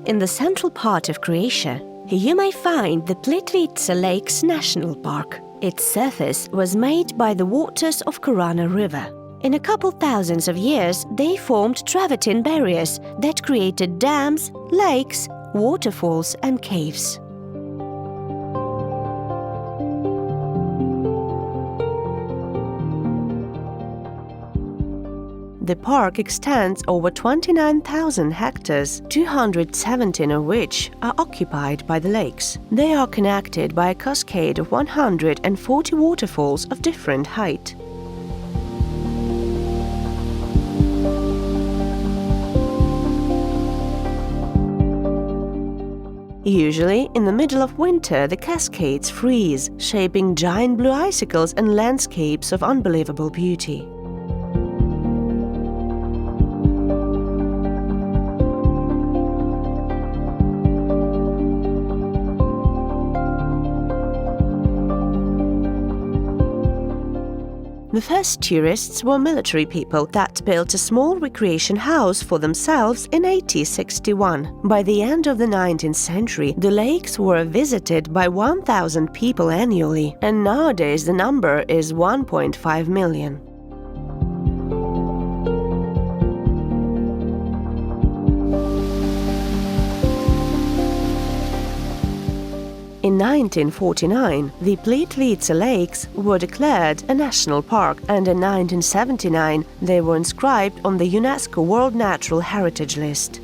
In the central part of Croatia, you may find the Plitvice Lakes National Park. Its surface was made by the waters of Korana River. In a couple thousands of years, they formed travertine barriers that created dams, lakes, waterfalls and caves. The park extends over 29,000 hectares, 217 of which are occupied by the lakes. They are connected by a cascade of 140 waterfalls of different height. Usually, in the middle of winter, the cascades freeze, shaping giant blue icicles and landscapes of unbelievable beauty. The first tourists were military people that built a small recreation house for themselves in 1861. By the end of the 19th century, the lakes were visited by 1,000 people annually, and nowadays the number is 1.5 million. In 1949, the Plitvice Lakes were declared a national park, and in 1979 they were inscribed on the UNESCO World Natural Heritage List.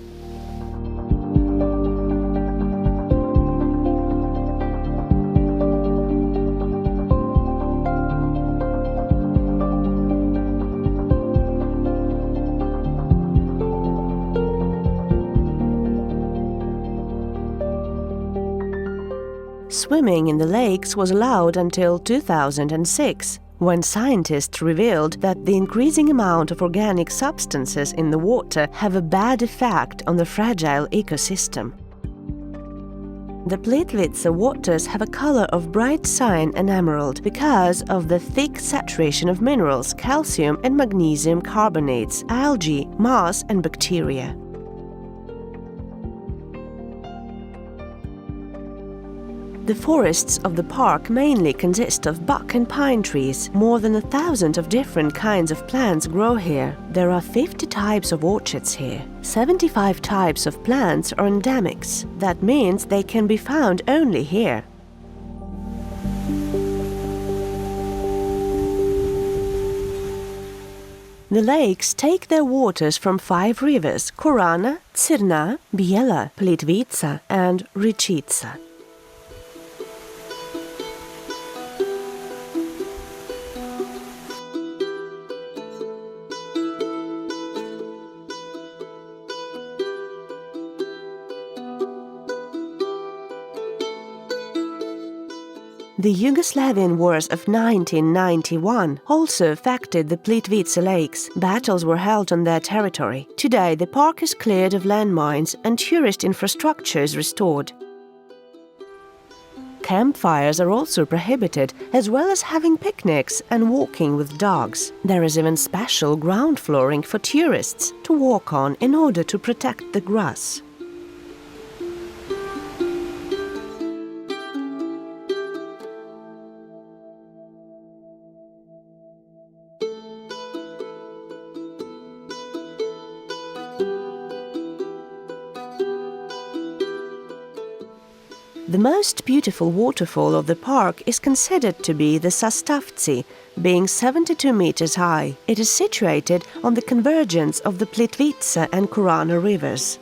Swimming in the lakes was allowed until 2006, when scientists revealed that the increasing amount of organic substances in the water have a bad effect on the fragile ecosystem. The Plitvice waters have a color of bright cyan and emerald because of the thick saturation of minerals, calcium and magnesium carbonates, algae, moss and bacteria. The forests of the park mainly consist of buck and pine trees. More than 1,000 of different kinds of plants grow here. There are 50 types of orchids here. 75 types of plants are endemics. That means they can be found only here. The lakes take their waters from 5 rivers: Korana, Cirna, Biela, Plitvica and Ričica. The Yugoslavian wars of 1991 also affected the Plitvice Lakes. Battles were held on their territory. Today, the park is cleared of landmines and tourist infrastructure is restored. Campfires are also prohibited, as well as having picnics and walking with dogs. There is even special ground flooring for tourists to walk on in order to protect the grass. The most beautiful waterfall of the park is considered to be the Sastavci, being 72 meters high. It is situated on the convergence of the Plitvice and Korana rivers.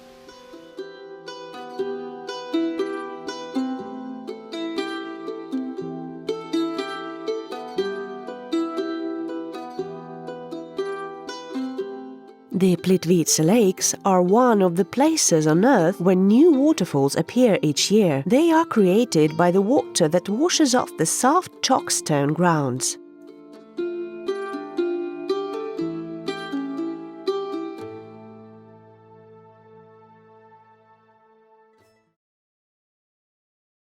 The Plitvice Lakes are one of the places on Earth where new waterfalls appear each year. They are created by the water that washes off the soft chalkstone grounds.